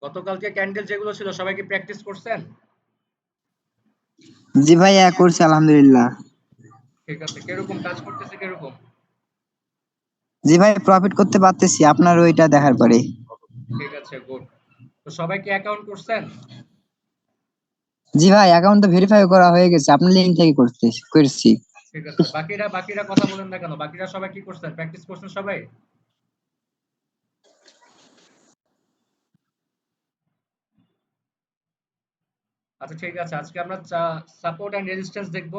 গতকালকে ক্যান্ডেল যেগুলো ছিল সবাই কি প্র্যাকটিস করছেন? জি ভাইয়া করছি আলহামদুলিল্লাহ। ঠিক আছে, কিরকম কাজ করতেছে কিরকম? জি ভাই প্রফিট করতে পারতেছি আপনার ওইটা দেখার পরে। ঠিক আছে, গুড। তো সবাই কি অ্যাকাউন্ট করছেন? জি ভাই অ্যাকাউন্ট তো ভেরিফাই করা হয়ে গেছে, আপনার লিংক থেকে করছি। ঠিক আছে, বাকিরা কথা বলেন না কেন? বাকিরা সবাই কি করছেন? প্র্যাকটিস করছেন সবাই? আচ্ছা ঠিক আছে, আজকে আমরা সাপোর্ট এন্ড রেজিস্ট্যান্স দেখব।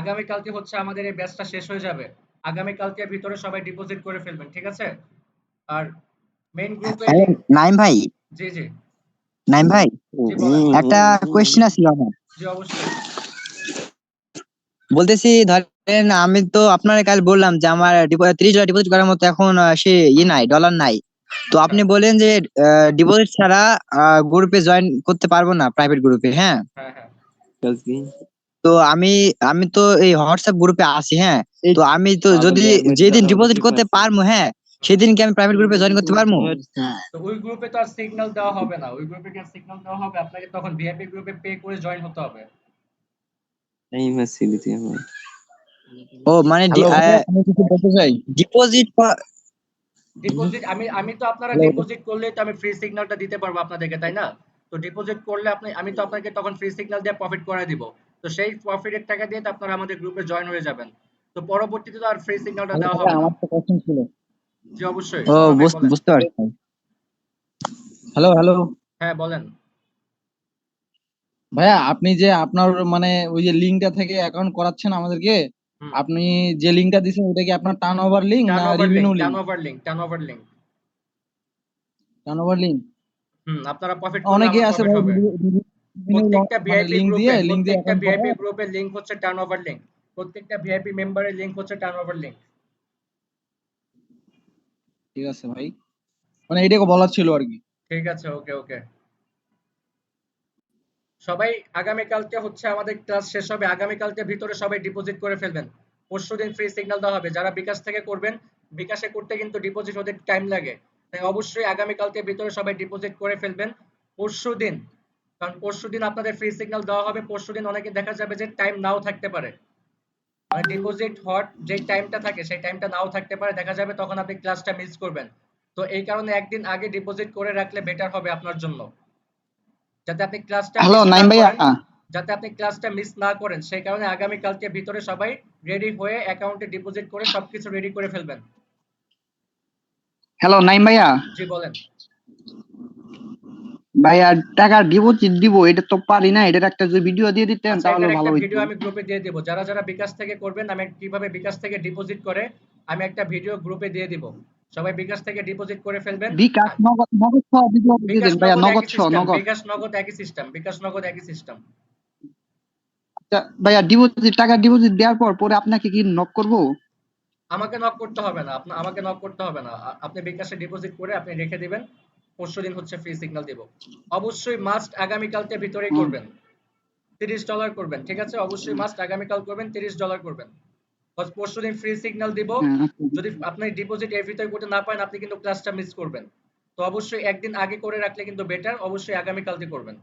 আগামী কালকে হচ্ছে আমাদের এই ব্যাচটা শেষ হয়ে যাবে। আগামী কালকের ভিতরে সবাই ডিপোজিট করে ফেলবেন, ঠিক আছে? আর মেইন গ্রুপের হ্যালো লিংক। নাইম ভাই, জি জি। নাইম ভাই জি বলেন। একটা কোয়েশ্চেন আছে আমার। জি অবশ্যই। বলতেছি ধরেন আমি তো আপনার কাল বললাম যে আমার 30 ডলার ডিপোজিট করার মতো এখন সে নাই, ডলার নাই। তো আচ্ছা। আপনি বলেন যে ডিপোজিট ছাড়া গ্রুপে জয়েন করতে পারবো না, প্রাইভেট গ্রুপে, হ্যাঁ। হ্যাঁ হ্যাঁ। তো আমি আমি তো এই হোয়াটসঅ্যাপ গ্রুপে আছি, হ্যাঁ। তো আমি তো যদি যেদিন ডিপোজিট করতে পারবো, হ্যাঁ, হুম। সেদিন কি আমি প্রাইভেট গ্রুপে জয়েন করতে পারবো? তো ওই গ্রুপে তো আর সিগন্যাল দেওয়া হবে না। ওই গ্রুপে কি আর সিগন্যাল দেওয়া হবে? আপনাকে তখন ভিআইপি গ্রুপে পে করে জয়েন হতে হবে। ও মানে হ্যালো ভাইয়া, আমি কিছু বলতে চাই। ডিপোজিট। ডিপোজিট আমি তো আপনারা হ্যালো ডিপোজিট করলেই তো আমি ফ্রি সিগন্যালটা দিতে পারবো আপনাদেরকে, তাই না? তো ডিপোজিট করলে আমি তো আপনাকে তখন ফ্রি সিগন্যাল দিয়ে প্রফিট করায় দিব। তো সেই প্রফিটের টাকা দিয়ে তো আপনারা আমাদের গ্রুপে জয়েন হয়ে যাবেন। তো পরবর্তীতে তো আর ফ্রি সিগন্যালটা হ্যালো দেওয়া ভাইয়া, হবে না। আমার তো কোশ্চেন ছিল। জি অবশ্যই। ও সময় ভাই বলেন। বুঝতে পারছি। হ্যালো হ্যালো হ্যাঁ বলেন। ভাইয়া, আপনি যে আপনার মানে ওই যে লিঙ্কটা থেকে অ্যাকাউন্ট করাচ্ছেন আমাদেরকে, হুম। আপনি যে লিঙ্কটা দিচ্ছেন ওটা কি আপনার টার্ন ওভার লিঙ্ক না revenue link? Turn over link. Turn over link. আপনারা প্রফিট করলে অনেকে আমার আছে প্রফিট ভাই হবে। রিভিনিউ প্রত্যেকটা মানে ভিআইপি গ্রুপে লিঙ্ক দিয়ে প্রত্যেকটা অ্যাকাউন্ট করা। ভিআইপি গ্রুপের লিংক হচ্ছে টার্নওভার লিংক। প্রত্যেকটা ভিআইপি মেম্বারের লিংক হচ্ছে টার্নওভার লিংক। ঠিক আছে ভাই, মানে এটাকে বলার ছিল আর কি। ঠিক আছে, ওকে ওকে। সবাই আগামীকালকে হচ্ছে আমাদের ক্লাস শেষ হবে। আগামীকালকে ভিতরে সবাই ডিপোজিট করে ফেলবেন। পরশুদিন ফ্রি সিগন্যাল দেওয়া হবে। যারা বিকাশ থেকে করবেন, বিকাশে করতে কিন্তু ডিপোজিট হতে টাইম লাগে। তাই অবশ্যই আগামীকালকে ভিতরে সবাই ডিপোজিট করে ফেলবেন পরশুদিন। কারণ পরশুদিন আপনাদের ফ্রি সিগন্যাল দেওয়া হবে। পরশুদিন অনেকে দেখা যাবে যে টাইম নাও থাকতে পারে। মানে ডিপোজিট হওয়ার যে টাইমটা থাকে সেই টাইমটা নাও থাকতে পারে, দেখা যাবে তখন আপনি ক্লাসটা মিস করবেন। তো এই কারণে একদিন আগে ডিপোজিট করে রাখলে বেটার হবে আপনার জন্য, যাতে আপনি ক্লাসটা হ্যালো মিস না নাইম ভাইয়া, করেন। সেই কারণে আগামী কালকে ভিতরে সবাই রেডি হয়ে অ্যাকাউন্টে ডিপোজিট করে সবকিছু রেডি করে ফেলবেন। হ্যালো নাইম ভাইয়া। জি বলেন। ভাইয়া টাকা ডিপোজিট দিব, এটা তো পারি না, এটার একটা যদি ভিডিও দিয়ে দিতেন আচ্ছা, তাহলে এটার ভালো একটা হইতো। ভিডিও আমি গ্রুপে দিয়ে দিব। যারা যারা বিকাশ থেকে করবেন, আমি কিভাবে বিকাশ থেকে ডিপোজিট করে আমি একটা ভিডিও গ্রুপে দিয়ে দিব। সবাই বিকাশ থেকে ডিপোজিট করে ফেলবেন। বিকাশ নগদ, নগদ সহ ভিডিও দিয়ে বিকাশ দেন ভাইয়া, নগদ নগদ একই সহ সিস্টেম, নগদ। বিকাশ নগদ একই সিস্টেম। আচ্ছা ভাইয়া, টাকা ডিপোজিট দেওয়ার পর পরে আপনাকে কি নক করব? আমাকে নক করতে হবে না, আমাকে নক করতে হবে না। আপনি বিকাশে ডিপোজিট করে আপনি রেখে দিবেন। পরশুদিন হচ্ছে ফ্রি সিগন্যাল দিব। অবশ্যই মাস্ট আগামীকালকে ভিতরেই করবেন। $30 করবেন, ঠিক আছে? অবশ্যই মাস্ট আগামীকাল করবেন, $30 করবেন। পরশুদিন ফ্রি সিগন্যাল দিব। হ্যাঁ, যদি আপনি ডিপোজিট এর ভিতরে করতে না পারেন, আপনি কিন্তু ক্লাসটা মিস করবেন। তো অবশ্যই একদিন আগে করে রাখলে কিন্তু বেটার। অবশ্যই আগামীকালকে করবেন।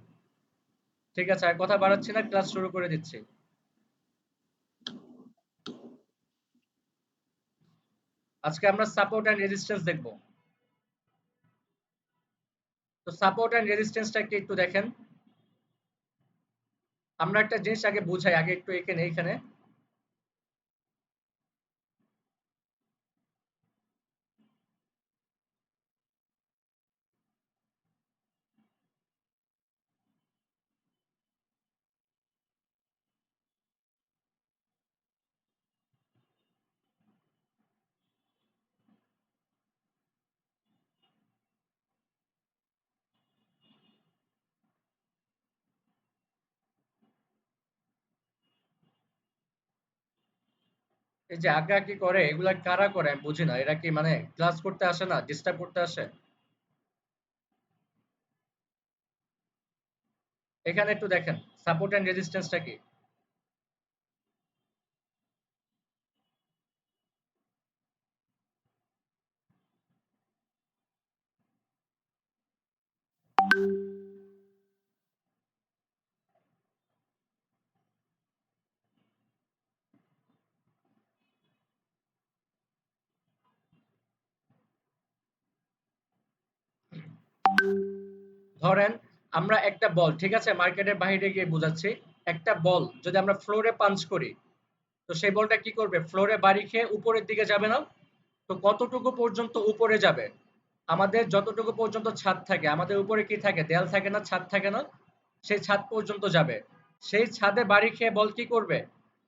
ঠিক আছে, আর কথা বাড়াচ্ছি না, ক্লাস শুরু করে দিচ্ছি। আজকে আমরা সাপোর্ট এন্ড রেজিস্ট্যান্স দেখব। তো সাপোর্ট এন্ড রেজিস্ট্যান্সটা একটু দেখেন। আমরা একটা জিনিস আগে বুঝাই, আগে একটু এখানে এই যে আঁকাআঁকি করে এগুলা কারা করে আমি বুঝি না। এরা কি মানে ক্লাস করতে আসে না, ডিস্টার্ব করতে আসে? এখানে একটু দেখেন সাপোর্ট এন্ড রেজিস্ট্যান্সটা কি। ধরেন আমরা একটা বল, ঠিক আছে, মার্কেটের বাইরে গিয়ে বুঝাচ্ছি, একটা বল যদি আমরা ফ্লোরে পাঞ্চ করি, তো সেই বলটা কি করবে, ফ্লোরে বাড়ি খেয়ে উপরের দিকে যাবে না? তো কতটুকু পর্যন্ত উপরে যাবে? আমাদের যতটুকু পর্যন্ত ছাদ থাকে, আমাদের উপরে কি থাকে, দেয়াল থাকে না, ছাদ থাকে না, সেই ছাদ পর্যন্ত যাবে। সেই ছাদে বাড়ি খেয়ে বল কি করবে,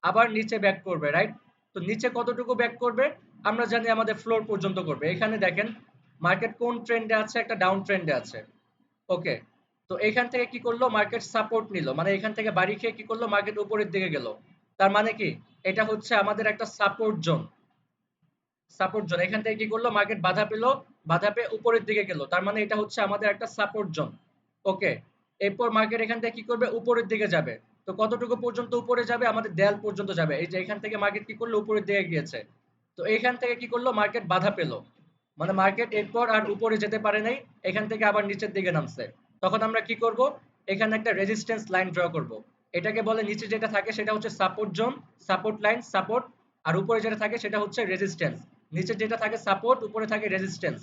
আবার নিচে ব্যাক করবে, রাইট? তো নিচে কতটুকু ব্যাক করবে? আমরা জানি আমাদের ফ্লোর পর্যন্ত করবে। এখানে দেখেন মার্কেট কোন ট্রেন্ডে আছে, একটা ডাউন ট্রেন্ডে আছে। ওকে, তো এখান থেকে কি করলো, মার্কেট সাপোর্ট নিল, মানে এখান থেকে বাড়ি খেয়ে কি করলো, মার্কেট উপরের দিকে গেল। তার মানে কি, এটা হচ্ছে আমাদের একটা সাপোর্ট জোন। সাপোর্ট জোন, এখান থেকে কি করলো, মার্কেট বাধা পেল, বাধা পেয়ে উপরের দিকে গেল, তার মানে এটা হচ্ছে আমাদের একটা সাপোর্ট জোন। ওকে, এরপর মার্কেট এখান থেকে কি করবে, উপরের দিকে যাবে। তো কতটুকু পর্যন্ত উপরে যাবে, আমাদের দেয়াল পর্যন্ত যাবে। এই যে এখান থেকে মার্কেট কি করলো, উপরের দিকে গিয়েছে। তো এখান থেকে কি করলো, মার্কেট বাধা পেল, মানে মার্কেট এরপর আর উপরে যেতে পারে নাই, এখান থেকে আবার নিচের দিকে নামছে। তখন আমরা কি করব, এখানে একটা রেজিস্ট্যান্স লাইন ড্র করব। এটাকে বলে, নিচে যেটা থাকে সেটা হচ্ছে support zone, support line, support, আর উপরে যেটা থাকে সেটা হচ্ছে রেজিস্ট্যান্স। নিচে যেটা থাকে সাপোর্ট, উপরে থাকে রেজিস্ট্যান্স।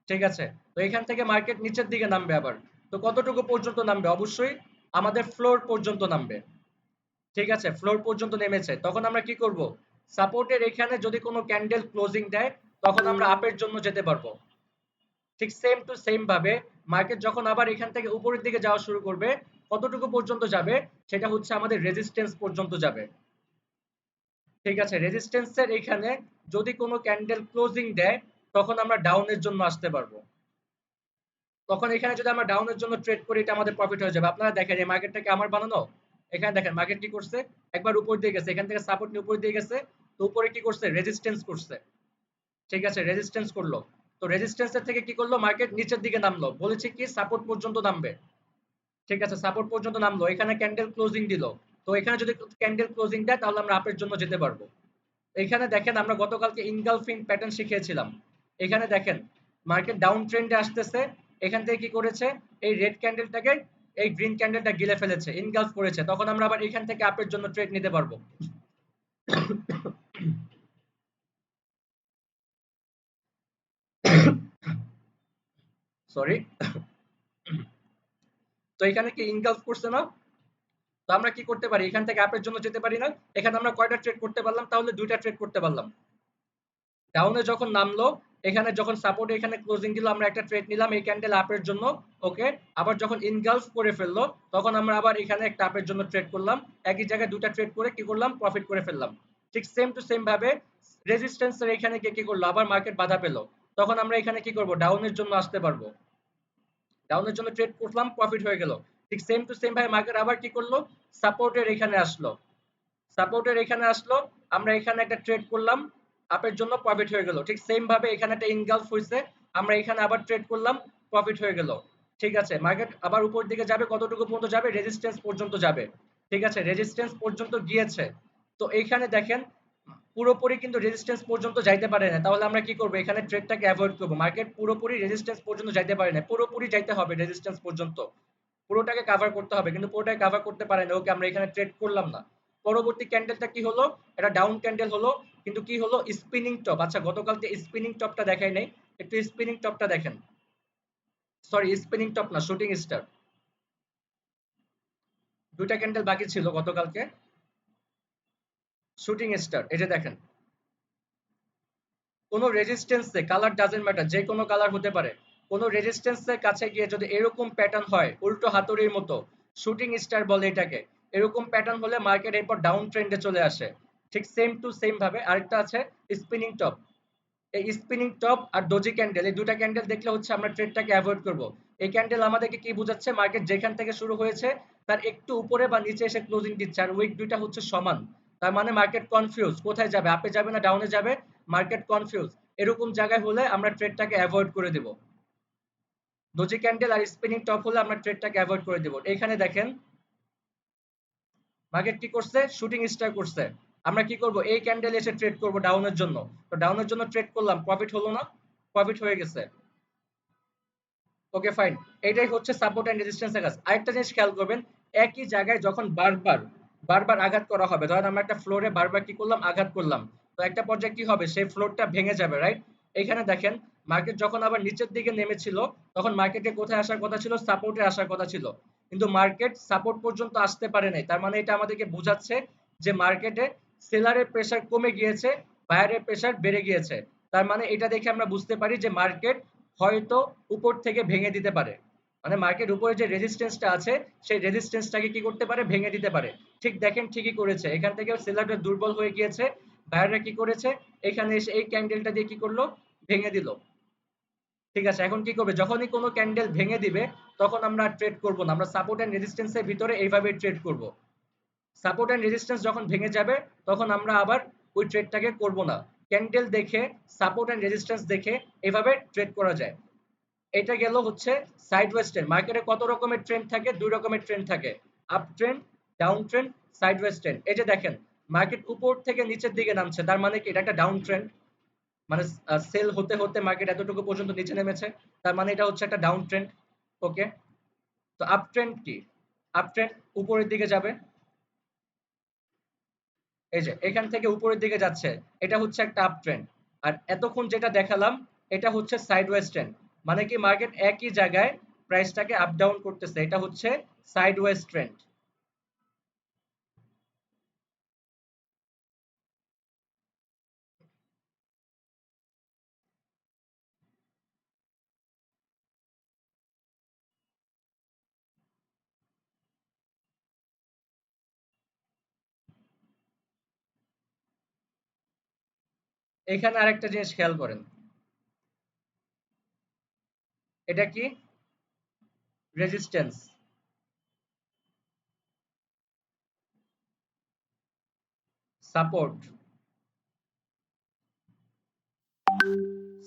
ঠিক আছে, তো এখান থেকে মার্কেট নিচের দিকে নামবে আবার। তো কতটুকু পর্যন্ত নামবে, অবশ্যই আমাদের ফ্লোর পর্যন্ত নামবে। ঠিক আছে, ফ্লোর পর্যন্ত নেমেছে, তখন আমরা কি করব, সাপোর্টের এখানে যদি কোনো ক্যান্ডেল ক্লোজিং দেয়, তখন আমরা আপের জন্য যেতে পারবো। ঠিক সেম টু সেম ভাবে মার্কেট যখন আবার এখান থেকে উপরের দিকে যাওয়া শুরু করবে, কতটুকু পর্যন্ত যাবে, সেটা হচ্ছে আমাদের রেজিস্ট্যান্স পর্যন্ত যাবে। ঠিক আছে, রেজিস্ট্যান্সের এখানে যদি কোনো ক্যান্ডেল ক্লোজিং দেয়, তখন আমরা ডাউনের জন্য আসতে পারবো। তখন এখানে যদি আমরা ডাউনের জন্য ট্রেড করি, এটা আমাদের প্রফিট হয়ে যাবে। আপনারা দেখেন এই মার্কেটটাকে আমার বানানো, এখানে দেখেন মার্কেট কি করছে, একবার উপর দিয়ে গেছে, এখান থেকে সাপোর্ট নিয়ে উপর দিয়ে গেছে, তো উপরে কি করছে, রেজিস্ট্যান্স করছে। ঠিক আছে, রেজিস্ট্যান্স করলো, তো রেজিস্ট্যান্সের থেকে কি করলো, মার্কেট নিচের দিকে নামলো, বলেছি কি সাপোর্ট পর্যন্ত নামবে। ঠিক আছে, সাপোর্ট পর্যন্ত নামলো, এখানে ক্যান্ডেল ক্লোজিং দিল, তো এখানে যদি ক্যান্ডেল ক্লোজিং দেয়, তাহলে আমরা আপের জন্য যেতে পারবো। এখানে দেখেন আমরা গতকালকে ইনগালফিং প্যাটার্ন শিখিয়েছিলাম। এখানে দেখেন মার্কেট ডাউন ট্রেন্ডে আসতেছে, এখান থেকে কি করেছে, এই রেড ক্যান্ডেলটাকে এই গ্রিন ক্যান্ডেলটা গিলে ফেলেছে, ইনগালফ করেছে, তখন আমরা আবার এখান থেকে আপের জন্য ট্রেড নিতে পারবো। সরি। তো এখানে কি ইনগালফ করছে না? তো আমরা কি করতে পারি, এখান থেকে আপের জন্য যেতে পারি না? এখানে আমরা কয়টা ট্রেড করতে পারলাম, তাহলে দুইটা ট্রেড করতে পারলাম। ডাউনে যখন নামলো, এখানে যখন সাপোর্ট এখানে ক্লোজিং দিল, আমরা একটা ট্রেড নিলাম এই ক্যান্ডেল আপের জন্য। ওকে, আবার যখন ইনগালফ করে ফেললো, তখন আমরা আবার এখানে একটা আপের জন্য ট্রেড করলাম। একই জায়গায় দুটা ট্রেড করে কি করলাম, প্রফিট করে ফেললাম। ঠিক সেম টু সেম ভাবে রেজিস্ট্যান্সের এখানে গিয়ে কি করলো, আবার মার্কেট বাধা পেলো, তখন আমরা এখানে কি করব, ডাউনের জন্য আসতে পারবো। ডাউনের জন্য ট্রেড করলাম, প্রফিট হয়ে গেল। ঠিক সেম টু সেম ভাবে মার্কেট আবার কি করলো, সাপোর্টের এখানে আসলো, সাপোর্টের এখানে আসলো, আমরা এখানে একটা ট্রেড করলাম, আপের জন্য প্রফিট হয়ে গেল। ঠিক সেম ভাবে এখানে একটা ইনগালফ হইছে, আমরা এখানে আবার ট্রেড করলাম, প্রফিট হয়ে গেল। ঠিক আছে, মার্কেট আবার উপর দিকে যাবে, কতটুকু পর্যন্ত যাবে, রেজিস্ট্যান্স পর্যন্ত যাবে। ঠিক আছে, রেজিস্ট্যান্স পর্যন্ত গিয়েছে। তো এইখানে দেখেন পুরোপুরি কিন্তু রেজিস্ট্যান্স পর্যন্ত যাইতে পারে না, তাহলে আমরা কি করব, এখানে ট্রেডটাকে অ্যাভয়েড করব। মার্কেট পুরোপুরি রেজিস্ট্যান্স পর্যন্ত যাইতে পারে না, পুরোপুরি যাইতে হবে রেজিস্ট্যান্স পর্যন্ত, পুরোটাকে কভার করতে হবে, কিন্তু পুরোটাকে কভার করতে পারে না। ওকে, আমরা এখানে ট্রেড করলাম না। পরবর্তী ক্যান্ডেলটা কি হলো, এটা ডাউন ক্যান্ডেল হলো, কিন্তু কি হলো, স্পিনিং টপ। আচ্ছা, গতকালকে স্পিনিং টপটা দেখাই নাই, একটু স্পিনিং টপটা দেখেন। সরি, স্পিনিং টপ না, শুটিং স্টার। দুইটা ক্যান্ডেল বাকি ছিল গতকালকে, শুটিং স্টার, এই যে দেখেন, কোনো রেজিস্ট্যান্সে কালার ডাজেন্ট ম্যাটার, যে কোনো কালার হতে পারে, কোনো রেজিস্ট্যান্সের কাছে গিয়ে যদি এরকম প্যাটার্ন হয়, উল্টো হাতুড়ির মতো, শুটিং স্টার বলে এটাকে, এরকম প্যাটার্ন হলে মার্কেট এরপর ডাউন ট্রেন্ডে চলে আসে। ঠিক সেম টু সেম ভাবে আরেকটা আছে স্পিনিং টপ। এই স্পিনিং টপ আর ডোজি ক্যান্ডেল, এই দুটা ক্যান্ডেল দেখলে হচ্ছে আমরা ট্রেডটাকে অ্যাভয়েড করব। এই ক্যান্ডেল আমাদেরকে কি বোঝাচ্ছে, মার্কেট যেখান থেকে শুরু হয়েছে তার একটু উপরে বা নিচে এসে ক্লোজিং দিচ্ছে, আর উইক দুইটা হচ্ছে সমান। তার মানে মার্কেট কনফিউজ, কোথায় যাবে, আপে যাবে না ডাউনে যাবে, মার্কেট কনফিউজ। এরকম জায়গায় হলে আমরা ট্রেডটাকে অ্যাভয়েড করে দেব। ডোজি ক্যান্ডেল আর স্পিনিং টপ হলে আমরা ট্রেডটাকে অ্যাভয়েড করে দেব। এখানে দেখেন মার্কেট কি করছে, শুটিং স্টার করছে। আমরা কি করব, এই ক্যান্ডেল এসে ট্রেড করব ডাউনের জন্য। তো ডাউনের জন্য ট্রেড করলাম, প্রফিট হলো না, প্রফিট হয়ে গেছে। ওকে, ফাইন। এটাই হচ্ছে সাপোর্ট এন্ড রেজিস্ট্যান্সের কাজ। আরেকটা জিনিস খেয়াল করবেন, একই জায়গায় যখন বারবার বারবার আঘাত করা হবে, ধরেন আমরা একটা ফ্লোরে বারবার কি করলাম, আঘাত করলাম, তো একটা পর্যায়ে কি হবে, সেই ফ্লোরটা ভেঙে যাবে, রাইট? এখানে দেখেন মার্কেট যখন আবার নিচের দিকে নেমেছিল তখন মার্কেটে কোথায় আসার কথা ছিল, সাপোর্টে আসার কথা ছিল, কিন্তু মার্কেট সাপোর্ট পর্যন্ত আসতে পারে নাই। তার মানে এটা আমাদেরকে বোঝাচ্ছে যে মার্কেটে সেলারের প্রেসার কমে গিয়েছে, বায়ারের প্রেসার বেড়ে গিয়েছে। তার মানে এটা দেখে আমরা বুঝতে পারি যে মার্কেট হয়তো উপর থেকে ভেঙে দিতে পারে, মানে মার্কেট উপরে যে রেজিস্ট্যান্সটা আছে সেই রেজিস্ট্যান্সটাকে কি করতে পারে, ভেঙে দিতে পারে। ঠিক দেখেন ঠিকই করেছে, এখান থেকে সেলারটা দুর্বল হয়ে গিয়েছে, বায়াররা কি করেছে, এখানে এসে এই ক্যান্ডেলটা দিয়ে কি করলো, ভেঙে দিল। ঠিক আছে, এখন কি করবে, যখনই কোনো ক্যান্ডেল ভেঙে দিবে তখন আমরা ট্রেড করব না, আমরা সাপোর্ট এন্ড রেজিস্ট্যান্সের ভিতরে এইভাবে ট্রেড করব। সাপোর্ট এন্ড রেজিস্ট্যান্স যখন ভেঙে যাবে তখন আমরা আবার ওই ট্রেডটাকে করব না। ক্যান্ডেল দেখে, সাপোর্ট এন্ড রেজিস্ট্যান্স দেখে এভাবে ট্রেড করা যায়। এটা গেল হচ্ছে সাইডওয়েজ ট্রেন্ড। মার্কেটে কত রকমের ট্রেন্ড থাকে, দুই রকমের ট্রেন্ড থাকে, up trend, down trend, sideways trend. এই যে দেখেন মার্কেট উপর থেকে নিচের দিকে নামছে, তার মানে কি এটা একটা ডাউন ট্রেন্ড, মানে সেল হতে হতে মার্কেট এতটুকু পর্যন্ত নিচে নেমেছে, তার মানে এটা হচ্ছে একটা ডাউন ট্রেন্ড। ওকে, তো আপ ট্রেন্ড কি, আপ ট্রেন্ড উপরের দিকে যাবে, এই যে এখান থেকে উপরের দিকে যাচ্ছে, এটা হচ্ছে একটা আপ ট্রেন্ড। আর এতক্ষণ যেটা দেখালাম এটা হচ্ছে সাইডওয়েজ ট্রেন্ড, মানে কি মার্কেট একই জায়গায় প্রাইসটাকে আপ ডাউন করতেছে, এটা হচ্ছে সাইডওয়েজ ট্রেন্ড। এখানে আরেকটা জিনিস খেয়াল করেন, এটা কি, resistance, support,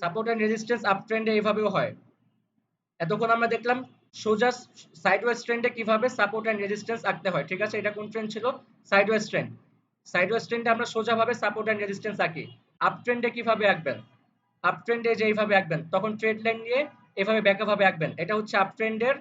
support and resistance up ট্রেন্ডে এইভাবেও হয়। এতক্ষণ আমরা দেখলাম সোজা সাইডওয়েজ ট্রেন্ডে কিভাবে সাপোর্ট এন্ড রেজিস্ট্যান্স আঁকতে হয়। ঠিক আছে, এটা কোন ট্রেন্ড ছিল, সাইডওয়েজ ট্রেন্ড। সাইডওয়েজ ট্রেন্ডে আমরা সোজাভাবে সাপোর্ট এন্ড রেজিস্ট্যান্স আঁকি। আপ ট্রেন্ডে কিভাবে আঁকবেন, আপ ট্রেন্ডে যে এইভাবে আঁকবেন, তখন ট্রেড লাইন নিয়ে এভাবে ব্যাকাভাবে আঁকবেন, এটা হচ্ছে আপ ট্রেন্ডের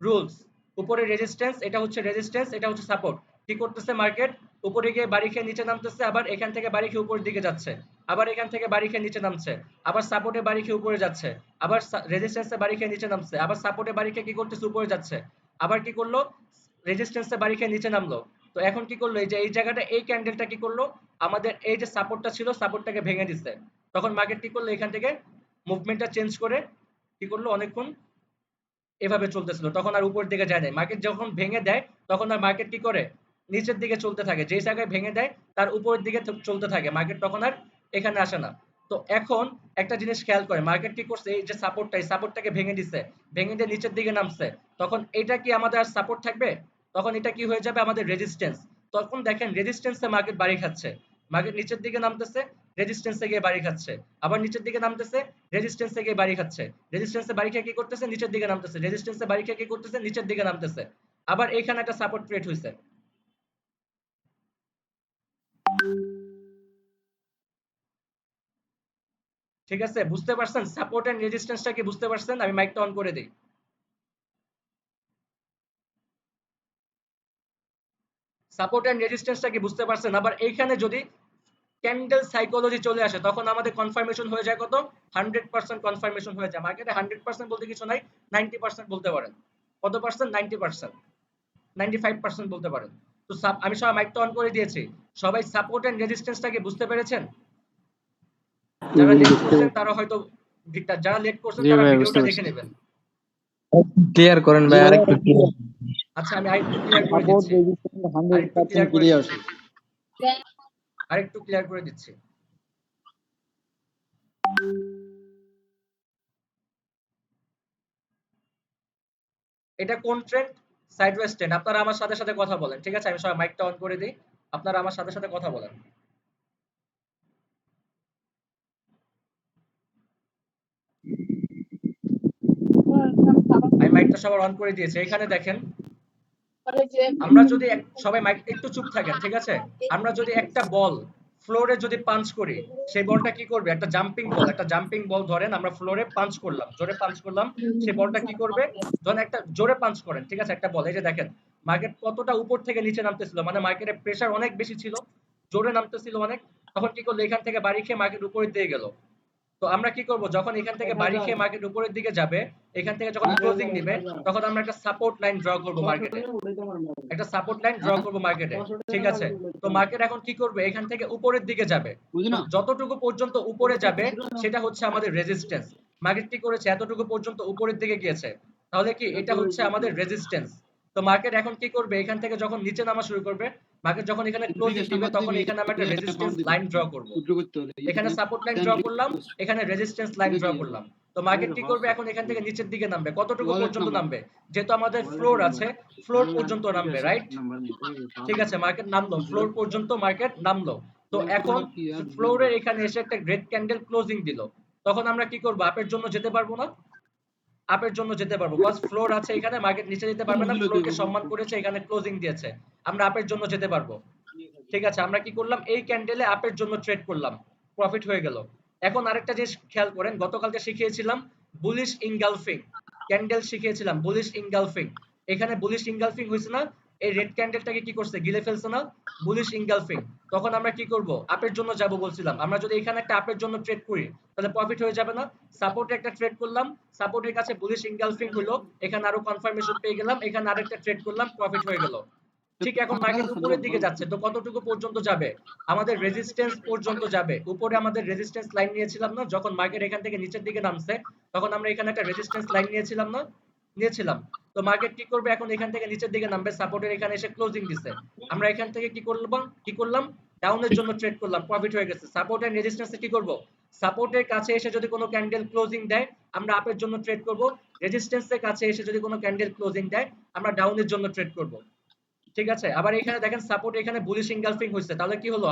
রুলস। উপরে রেজিস্ট্যান্স, এটা হচ্ছে রেজিস্ট্যান্স, এটা হচ্ছে সাপোর্ট। কি করতেছে মার্কেট, উপরে গিয়ে বাড়ি খেয়ে নিচে নামতেছে, আবার এখান থেকে বাড়ি খেয়ে উপরের দিকে যাচ্ছে, আবার এখান থেকে বাড়ি খেয়ে নিচে নামছে, আবার সাপোর্টে বাড়ি খেয়ে উপরে যাচ্ছে, আবার রেজিস্ট্যান্সে বাড়ি খেয়ে নিচে নামছে, আবার সাপোর্টে বাড়ি খেয়ে কি করতেছে, উপরে যাচ্ছে, আবার কি করলো, রেজিস্ট্যান্সে বাড়ি খেয়ে নিচে নামলো। তো এখন কি করলো, এই যে এই জায়গাটা, এই ক্যান্ডেলটা কি করলো, আমাদের এই যে সাপোর্টটা ছিল সাপোর্টটাকে ভেঙে দিচ্ছে। তখন মার্কেট কি করলো, এখান থেকে মুভমেন্টটা চেঞ্জ করে কি করলো, অনেকক্ষণ এভাবে চলতেছিল, তখন আর উপরের দিকে যায় নাই। মার্কেট যখন ভেঙে দেয় তখন আর মার্কেট কি করে, নিচের দিকে চলতে থাকে, যেই জায়গায় ভেঙে দেয় তার উপরের দিকে চলতে থাকে, মার্কেট তখন আর এখানে আসে না। তো এখন একটা জিনিস খেয়াল করে, মার্কেট কি করছে, এই যে সাপোর্টটা, এই সাপোর্টটাকে ভেঙে দিচ্ছে, ভেঙে দিয়ে নিচের দিকে নামছে, তখন এটা কি আমাদের আর সাপোর্ট থাকবে, তখন এটা কি হয়ে যাবে, আমাদের রেজিস্ট্যান্স। তখন দেখেন রেজিস্ট্যান্সে মার্কেট বাড়ি খাচ্ছে, মার্কেট নিচের দিকে নামতেছে, রেজিস্ট্যান্সে গিয়ে বাড়ি খাচ্ছে, আবার নিচের দিকে নামতেছে, রেজিস্ট্যান্সে গিয়ে বাড়ি খাচ্ছে, রেজিস্ট্যান্সে বাড়ি খেয়ে কি করতেছে, নিচের দিকে নামতেছে, রেজিস্ট্যান্সে বাড়ি খেয়ে কি করতেছে, নিচের দিকে নামতেছে, আবার এইখানে একটা সাপোর্ট ক্রিয়েট হয়েছে। ঠিক আছে, বুঝতে পারছেন সাপোর্ট এন্ড রেজিস্ট্যান্সটা কি, বুঝতে পারছেন? আমি মাইকটা অন করে দিই। সাপোর্ট এন্ড রেজিস্ট্যান্সটা কি বুঝতে পারছেন? আবার এইখানে যদি ক্যান্ডেল সাইকোলজি চলে আসে তখন আমাদের কনফার্মেশন হয়ে যায় কত, 100% কনফার্মেশন হয়ে যায়। মার্কেটে 100% বলতে কিছু নাই, 90% বলতে পারেন। কত পার্সেন্ট, 90%, 95% বলতে পারেন। তো আমি সবাই মাইকটা অন করে দিয়েছি, সবাই সাপোর্ট এন্ড রেজিস্ট্যান্সটা কি বুঝতে পেরেছেন? যারা লেট করছেন তারা হয়তো, যারা লেট করছেন জি তারা ভাই, বুঝতে ভিডিওটা দেখে পারছি। নেবেন। ক্লিয়ার করেন জি ভাই, ভাই, আরেকটু ক্লিয়ার। আচ্ছা আমি আরেকটু ক্লিয়ার করে সাপোর্ট দিচ্ছি, রেজিস্ট্যান্স আরেকটু 100% ক্লিয়ার করে ক্লিয়ার। দিচ্ছি, আরেকটু ক্লিয়ার করে দিচ্ছি। এটা কোন ট্রেন্ড, সাইডওয়েজ ট্রেন্ড। আপনারা আমার সাথে সাথে কথা বলেন, ঠিক আছে, আমি সবাই মাইকটা অন করে দিই, আপনারা আমার সাথে সাথে কথা বলেন। আমি মাইকটা সবার অন করে দিয়েছি। এখানে দেখেন আমরা যদি সবাই মাইক একটু চুপ থাকেন, ঠিক আছে, আমরা যদি একটা বল ফ্লোরে যদি পাঞ্চ করি, সেই বলটা কি করবে, একটা জাম্পিং বল, একটা জাম্পিং বল ধরেন আমরা ফ্লোরে পাঞ্চ করলাম, জোরে পাঞ্চ করলাম, সেই বলটা কি করবে, ধরেন একটা জোরে পাঞ্চ করেন, ঠিক আছে, একটা বল, এই যে দেখেন মার্কেট কতটা উপর থেকে নিচে নামতেছিল, মানে মার্কেটের প্রেসার অনেক বেশি ছিল, জোরে নামতেছিল অনেক, তখন কি করলো, এখান থেকে বাড়ি খেয়ে মার্কেট উপরের দিকে গেল, তো আমরা কি করব, যখন এখান থেকে বাড়ি খেয়ে মার্কেট উপরের দিকে যাবে, এখান থেকে যখন ক্লোজিং দিবে, তখন আমরা একটা সাপোর্ট লাইন ড্র করব মার্কেটে, একটা সাপোর্ট লাইন ড্র করব মার্কেটে। ঠিক আছে, তো মার্কেট এখন কি করবে, এখান থেকে উপরের দিকে যাবে, বুঝলি না? যতটুকু পর্যন্ত উপরে যাবে সেটা হচ্ছে আমাদের রেজিস্ট্যান্স। মার্কেট কি করেছে, এতটুকু পর্যন্ত উপরের দিকে গিয়েছে, তাহলে কি এটা হচ্ছে আমাদের রেজিস্ট্যান্স। তো মার্কেট এখন কি করবে, এখান থেকে যখন নিচে নামা শুরু করবে, মার্কেট যখন এখানে ক্লোজিং দিবে, তখন এখানে আমরা একটা রেজিস্ট্যান্স লাইন ড্র করব। এখানে সাপোর্ট লাইন ড্র করলাম, এখানে রেজিস্ট্যান্স লাইন ড্র করলাম। তো মার্কেট কি করবে, এখন এখান থেকে নিচের দিকে নামবে, কতটুকু পর্যন্ত নামবে, যেহেতু আমাদের ফ্লোর আছে, ফ্লোর পর্যন্ত নামবে, রাইট? ঠিক আছে, মার্কেট নামলো, ফ্লোর পর্যন্ত মার্কেট নামলো। তো এখন ফ্লোরের এখানে এসে একটা গ্রেট ক্যান্ডেল ক্লোজিং দিল, তখন আমরা কি করব, আপের জন্য যেতে পারবো না? আপের জন্য যেতে পারবো, কজ ফ্লোর আছে এখানে, মার্কেট নিচে যেতে পারবে না, ফ্লোরকে সম্মান করেছে, এখানে ক্লোজিং দিয়েছে, আমরা আপের জন্য যেতে পারবো। ঠিক আছে, আমরা কি করলাম, এই ক্যান্ডেলে আপের জন্য ট্রেড করলাম, প্রফিট হয়ে গেল। এখন আরেকটা জিনিস খেয়াল করেন, গতকালকে শিখিয়েছিলাম বুলিশ ইনগালফিং ক্যান্ডেল, শিখিয়েছিলাম বুলিশ ইনগালফিং। এখানে বুলিশ ইনগালফিং হয়েছে না, এই রেড ক্যান্ডেলটাকে কি করছে, গিলে ফেলছে না, বুলিশ ইনগালফিং। তখন আমরা কি করব, আপের জন্য যাব বলছিলাম, আমরা যদি এখানে একটা আপের জন্য ট্রেড করি, তাহলে প্রফিট হয়ে যাবে না? সাপোর্টে একটা ট্রেড করলাম, সাপোর্টের কাছে বুলিশ ইনগালফিং হলো, এখানে আরো কনফার্মেশন পেয়ে গেলাম, এখানে আরেকটা ট্রেড করলাম, প্রফিট হয়ে গেল। ঠিক, এখন মার্কেট উপরের দিকে যাচ্ছে, তো কতটুকু পর্যন্ত যাবে, আমাদের রেজিস্ট্যান্স পর্যন্ত যাবে। উপরে আমাদের রেজিস্ট্যান্স লাইন নিয়েছিলাম না, যখন মার্কেট এখান থেকে নিচের দিকে নামছে, তখন আমরা এখানে একটা রেজিস্ট্যান্স লাইন নিয়েছিলাম না, নিয়েছিলাম। তো মার্কেট কি করবে, এখন এখান থেকে নিচের দিকে নামবে, সাপোর্টের এখানে এসে ক্লোজিং দিছে, আমরা এখান থেকে কি করলাম, ডাউনের জন্য ট্রেড করলাম, প্রফিট হয়ে গেছে। সাপোর্ট এন্ড রেজিস্ট্যান্সে কি করব, সাপোর্টের কাছে এসে যদি কোনো ক্যান্ডেল ক্লোজিং দেয়, আমরা আপের জন্য ট্রেড করব, রেজিস্ট্যান্সের কাছে এসে যদি কোনো ক্যান্ডেল ক্লোজিং দেয়, আমরা ডাউনের জন্য ট্রেড করব। ঠিক আছে, আবার এখানে দেখেন সাপোর্ট এখানে বুলিশ ইনগালফিং হয়েছে, তাহলে কি হলো,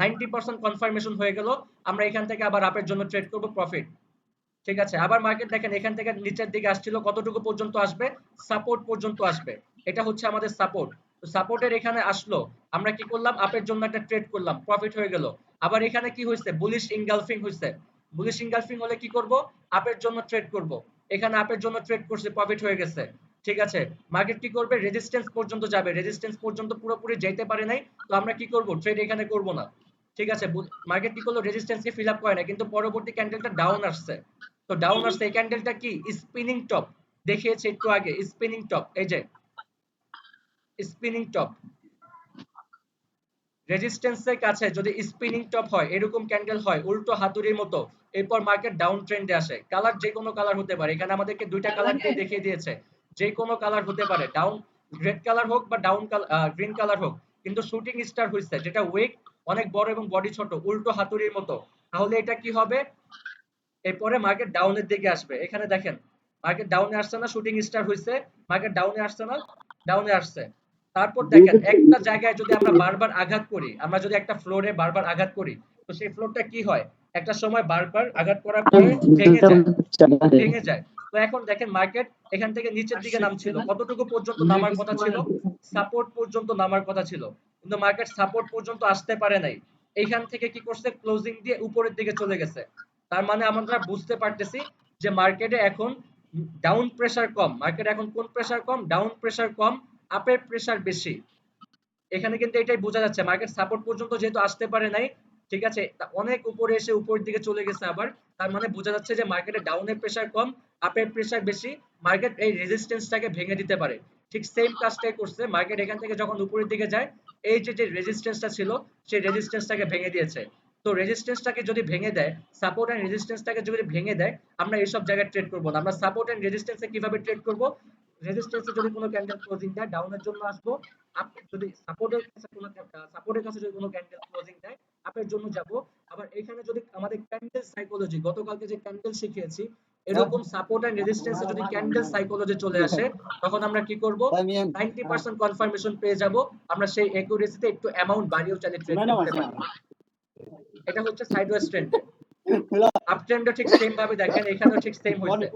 90% কনফার্মেশন হয়ে গেল, আমরা এখান থেকে আবার আপের জন্য ট্রেড করব, প্রফিট। ঠিক আছে, আবার মার্কেট দেখেন এখান থেকে নিচের দিকে আসছিল, কতটুকু পর্যন্ত আসবে, সাপোর্ট পর্যন্ত আসবে, এটা হচ্ছে আমাদের সাপোর্ট। তো সাপোর্টের এখানে আসলো, আমরা কি করলাম, আপের জন্য একটা ট্রেড করলাম, প্রফিট হয়ে গেল। আবার এখানে কি হয়েছে, বুলিশ ইনগালফিং হয়েছে, বুলিশ ইনগালফিং হলে কি করব, আপের জন্য ট্রেড করব, এখানে আপের জন্য ট্রেড করছে, প্রফিট হয়ে গেছে। ঠিক আছে, মার্কেট কি করবে, রেজিস্ট্যান্স পর্যন্ত যাবে, রেজিস্ট্যান্স পর্যন্ত পুরোপুরি যেতে পারে নাই, তো আমরা কি করব, ট্রেড এখানে করব না। ঠিক আছে, মার্কেট কি করলো, রেজিস্ট্যান্সকে ফিল আপ করে না, কিন্তু পরবর্তী ক্যান্ডেলটা ডাউন আসছে, তো ডাউন আসছে, এই ক্যান্ডেলটা কি, স্পিনিং টপ দেখিয়েছে একটু আগে, স্পিনিং টপ, এই যে স্পিনিং টপ, রেজিস্ট্যান্সের কাছে যদি স্পিনিং টপ হয়, এরকম ক্যান্ডেল হয় উল্টো হাতুড়ির মতো, এরপর মার্কেট ডাউন ট্রেন্ডে আসে। কালার যে কোনো কালার হতে পারে, এখানে আমাদেরকে দুইটা কালার দিয়ে দেখিয়ে দিয়েছে, যে কোনো কালার হতে পারে, ডাউন রেড কালার হোক বা ডাউন গ্রিন কালার হোক, কিন্তু শুটিং স্টার হইছে, যেটা উইক অনেক বড় এবং বডি ছোট, উল্টো হাতুড়ির মতো, তাহলে এটা কি হবে, এরপরে মার্কেট ডাউনের দিকে আসবে। এখানে দেখেন মার্কেট ডাউনে আসছে না, শুটিং স্টার হইছে, মার্কেট ডাউনে আসছে না, ডাউনে আসছে। তারপর দেখেন একটা জায়গায় যদি আমরা বারবার আঘাত করি, আমরা যদি একটা ফ্লোরে বারবার আঘাত করি, তো সেই ফ্লোরটা কি হয়, একটা সময় বারবার আঘাত করার পরে ভেঙে যায়, ভেঙে যায়। তো এখন দেখেন মার্কেট এখান থেকে নিচের দিকে নামছিল, কতটুকু পর্যন্ত নামার কথা ছিল, সাপোর্ট পর্যন্ত নামার কথা ছিল, কিন্তু মার্কেট সাপোর্ট পর্যন্ত আসতে পারে নাই, এইখান থেকে কি করছে, ক্লোজিং দিয়ে উপরের দিকে চলে গেছে। তার মানে আমরা বুঝতে পারতেছি যে মার্কেটে এখন ডাউন প্রেসার কম, মার্কেট এখন কোন প্রেসার কম, ডাউন প্রেসার কম, আপের প্রেসার বেশি। এখানে কিন্তু এটাই বোঝা যাচ্ছে, মার্কেট সাপোর্ট পর্যন্ত যেহেতু আসতে পারে নাই, ঠিক আছে, অনেক উপরে এসে উপরের দিকে চলে গেছে আবার, তার মানে বোঝা যাচ্ছে যে মার্কেটে ডাউনের প্রেসার কম, আপের প্রেসার বেশি, মার্কেট এই রেজিস্ট্যান্সটাকে ভেঙে দিতে পারে। ঠিক সেম কাজটাই করছে মার্কেট, এখান থেকে যখন উপরের দিকে যায়, এই যে রেজিস্ট্যান্সটা ছিল, সেই রেজিস্ট্যান্সটাকে ভেঙে দিয়েছে। তো রেজিস্ট্যান্সটাকে যদি ভেঙে দেয়, সাপোর্ট এন্ড রেজিস্ট্যান্সটাকে যদি ভেঙে দেয়, আমরা এইসব জায়গায় ট্রেড করব না। আমরা সাপোর্ট এন্ড রেজিস্ট্যান্সে কিভাবে ট্রেড করব, রেজিস্ট্যান্সে যদি কোনো ক্যান্ডেল ক্লোজিং দেয়, ডাউনের জন্য আসবো, আপনি যদি সাপোর্টের কাছে যদি কোনো ক্যান্ডেল ক্লোজিং দেয়, আপের জন্য যাব। আবার এখানে যদি আমাদের ক্যান্ডেল সাইকোলজি, গতকালকে যে ক্যান্ডেল শিখিয়েছি, এরকম সাপোর্ট এন্ড রেজিস্ট্যান্সে যদি ক্যান্ডেল সাইকোলজি চলে আসে, তখন আমরা কি করব, 90% কনফার্মেশন পেয়ে যাব, আমরা সেই একুরেসিতে একটু অ্যামাউন্ট বাড়িয়েও চাইলে ট্রেড করতে পারি। এটা হচ্ছে সাইডওয়েজ ট্রেন্ডে। আপ ট্রেন্ডও ঠিক সেম ভাবে দেখেন, এখানেও ঠিক সেম হয়েছে,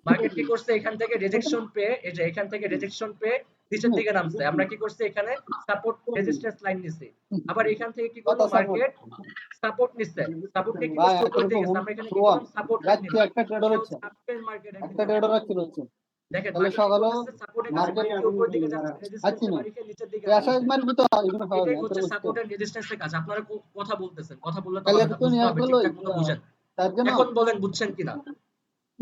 মার্কেট কি করছে, এখান থেকে রিজেকশন পেয়ে, এই যে এখান থেকে রিজেকশন পেয়ে নিচের দিকে নামছে, আমরা কি করছি, এখানে সাপোর্ট রেজিস্ট্যান্স লাইন নিছি, আবার এখান থেকে কি করলো, মার্কেট সাপোর্ট নিচ্ছে, সাপোর্ট কে কি করছে, উপরের দিকে, আমরা এখানে কি করলাম, সাপোর্ট লাইন নিলাম, একটা ট্রেডার হচ্ছে, আপট্রেন্ড মার্কেট একটা ট্রেডার হচ্ছে, দেখেন তাহলে মার্কেট সকালে সাপোর্টের কাছে বাড়ি খেয়ে উপরের দিকে যাচ্ছে, রেজিস্ট্যান্সে বাড়ি খেয়ে নিচের দিকে আসা আসছে। মারবি তো এগুলো এটাই হচ্ছে সাপোর্ট এন্ড রেজিস্ট্যান্সের কাজ। আপনারা কথা বলতেছেন, কথা বললে তো তাহলে আমাকে তো বুঝতে নিয়ে হবে, আসলো ঠিকঠাক মতো বুঝেন। তার জন্য এখন বলেন বুঝছেন কিনা?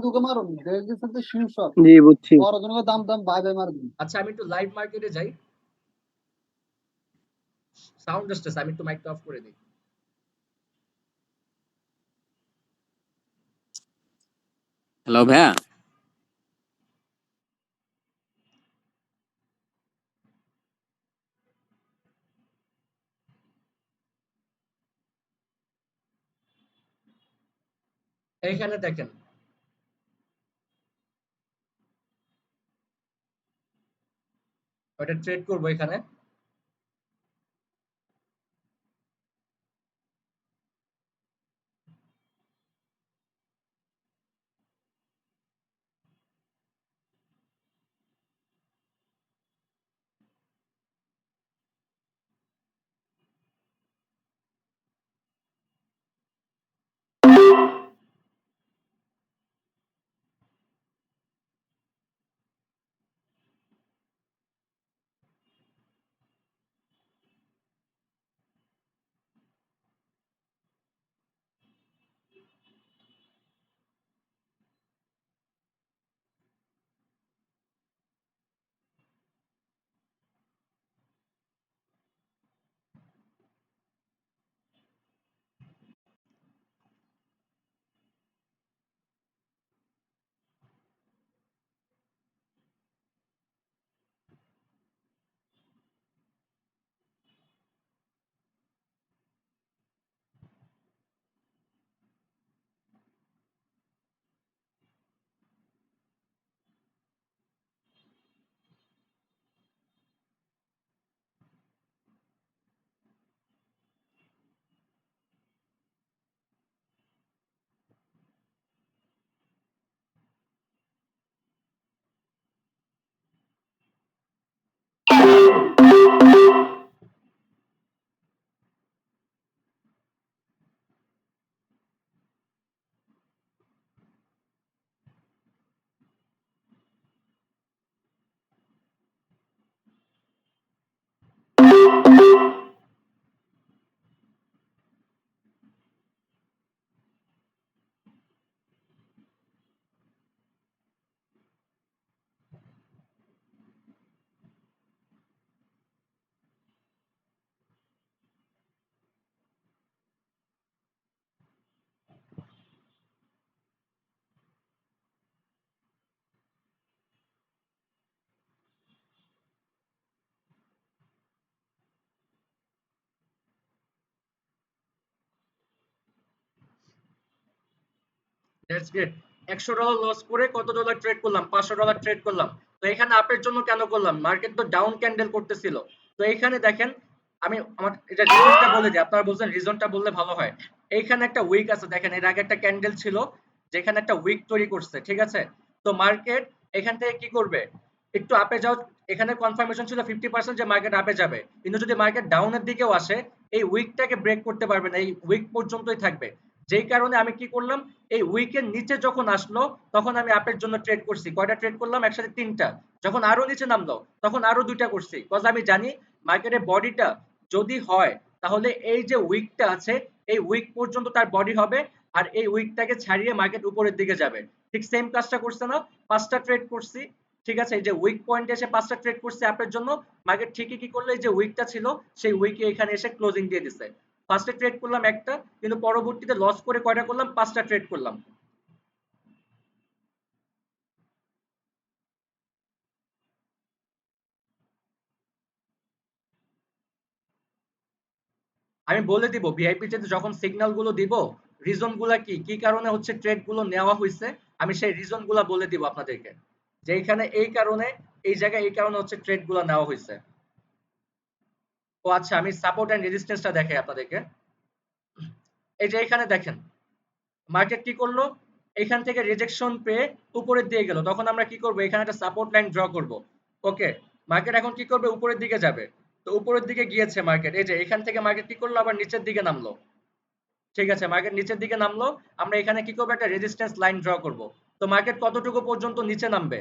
দুটো মারুন রেজিস্ট্রেশন তো শিওর জি বুঝছি। বড় জনের দাম দাম ভাই ভাই মারবেন। আচ্ছা আমি একটু লাইভ মার্কেটে যাই, সাউন্ড আসতেছে, আমি একটু মাইকটা অফ করে দিই। হ্যালো ভাইয়া। এইখানে দেখেন ওটা ট্রেড করবো এখানে। That's great. $100 লস করে কত ডলার ট্রেড করলাম? $500 ট্রেড করলাম। তো এখানে আপের জন্য কেন করলাম? মার্কেট তো ডাউন ক্যান্ডেল করতেছিল। তো এইখানে দেখেন আমি আমার এটা রিজনটা বলে দিই, আপনারা বলছেন রিজনটা বললে ভালো হয়। এইখানে একটা উইক আছে, দেখেন এর আগে একটা ক্যান্ডেল ছিল যেখানে একটা উইক তৈরি করছে, ঠিক আছে? তো মার্কেট এখান থেকে কি করবে? একটু আপে যাও, এখানে কনফার্মেশন ছিল 50% যে মার্কেট আপে যাবে, কিন্তু যদি মার্কেট ডাউনের দিকেও আসে এই উইকটাকে ব্রেক করতে পারবে না, এই উইক পর্যন্তই থাকবে। যেই কারণে আমি কি করলাম, এই উইকের নিচে যখন আসলো তখন আমি আপের জন্য ট্রেড করছি। কয়টা ট্রেড করলাম? একসাথে 3টা। যখন আরো নিচে নামলো তখন আরো 2টা করছি, কজ আমি জানি মার্কেটের বডিটা যদি হয় তাহলে এই যে উইকটা আছে এই উইক পর্যন্ত তার বডি হবে, আর এই উইকটাকে ছাড়িয়ে মার্কেট উপরের দিকে যাবে। ঠিক সেম কাজটা করছে না? 5টা ট্রেড করছি, ঠিক আছে? এই যে উইক পয়েন্টে এসে 5টা ট্রেড করছি আপের জন্য, মার্কেট ঠিকই কি করলো, এই যে উইকটা ছিল সেই উইকে এখানে এসে ক্লোজিং দিয়ে দিছে। ফার্স্টে ট্রেড করলাম একটা, কিন্তু পরবর্তীতে লস করে কয়টা করলাম? 5টা ট্রেড করলাম। আমি বলে দিব ভিআইপি তে যখন সিগন্যাল গুলো দিব রিজন গুলা কি কি কারণে হচ্ছে ট্রেড গুলো নেওয়া হয়েছে, আমি সেই রিজন গুলা বলে দিব আপনাদেরকে, যে এখানে এই কারণে, এই জায়গায় এই কারণে হচ্ছে ট্রেড গুলা নেওয়া হয়েছে। ও আচ্ছা, আমি সাপোর্ট এন্ড রেজিস্ট্যান্সটা দেখাই আপনাদেরকে। এই যে এখানে দেখেন মার্কেট কি করলো, এখান থেকে রিজেকশন পেয়ে উপরের দিকে গেল, তখন আমরা কি করব, এখানে একটা সাপোর্ট লাইন ড্র করব। ওকে, মার্কেট এখন কি করবে, উপরের দিকে যাবে। তো উপরের দিকে গিয়েছে মার্কেট, এই যে এখান থেকে মার্কেট কি করলো, আবার নিচের দিকে নামলো, ঠিক আছে? মার্কেট নিচের দিকে নামলো, আমরা এখানে কি করবো, একটা রেজিস্ট্যান্স লাইন ড্র করব। তো মার্কেট কতটুকু পর্যন্ত নিচে নামবে?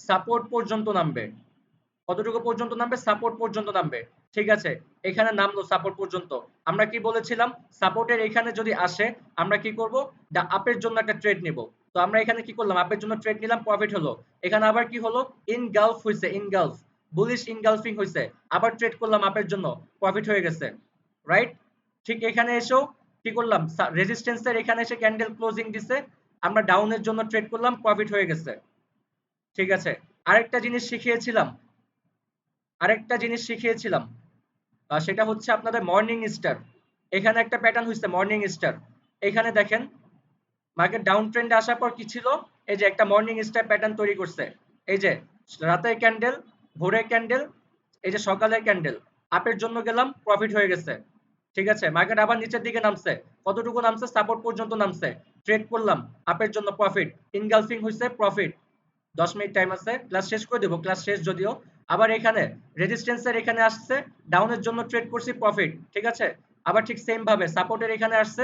সাপোর্ট পর্যন্ত নামবে। কতটুকু পর্যন্ত নামবে? সাপোর্ট পর্যন্ত নামবে। ঠিক আছে, এখানে নামলো সাপোর্ট পর্যন্ত। আমরা কি বলেছিলাম? সাপোর্টের এখানে যদি আসে আমরা কি করব? আপের জন্য একটা ট্রেড নিব। তো আমরা এখানে কি করলাম? আপের জন্য ট্রেড নিলাম, প্রফিট হলো। এখানে আবার কি হলো? ইনগালফ হইছে, ইনগালফ, বুলিশ ইনগালফিং হইছে। আবার ট্রেড করলাম আপের জন্য, প্রফিট হয়ে গেছে, রাইট? ঠিক এখানে এসেও কি করলাম? রেজিস্ট্যান্সের এখানে এসে ক্যান্ডেল ক্লোজিং দিছে, আমরা ডাউনের জন্য ট্রেড করলাম, প্রফিট হয়ে গেছে। ঠিক আছে, আরেকটা জিনিস শিখিয়েছিলাম, সেটা হচ্ছে আপনাদের মর্নিং স্টার। এখানে একটা প্যাটার্ন হইছে মর্নিং স্টার। এখানে দেখেন মার্কেট ডাউন ট্রেন্ডে আসার পর কি ছিল? এই যে একটা মর্নিং স্টার প্যাটার্ন তৈরি করছে। এই যে রাতের ক্যান্ডেল, ভোরের ক্যান্ডেল, এই যে সকালের ক্যান্ডেল। আপের জন্য গেলাম, প্রফিট হয়ে গেছে। ঠিক আছে, মার্কেট আবার নিচের দিকে নামছে। কতটুকু নামছে? সাপোর্ট পর্যন্ত নামছে। ট্রেড করলাম, আপের জন্য প্রফিট, ইনগালফিং হইছে, প্রফিট। 10 মিনিট টাইম আছে, ক্লাস শেষ করে দেব, ক্লাস শেষ যদিও। আবার এখানে রেজিস্ট্যান্সের এখানে আসছে, ডাউনের জন্য ট্রেড করছি, প্রফিট। ঠিক আছে, আবার ঠিক সেম ভাবে সাপোর্টের এখানে আসছে,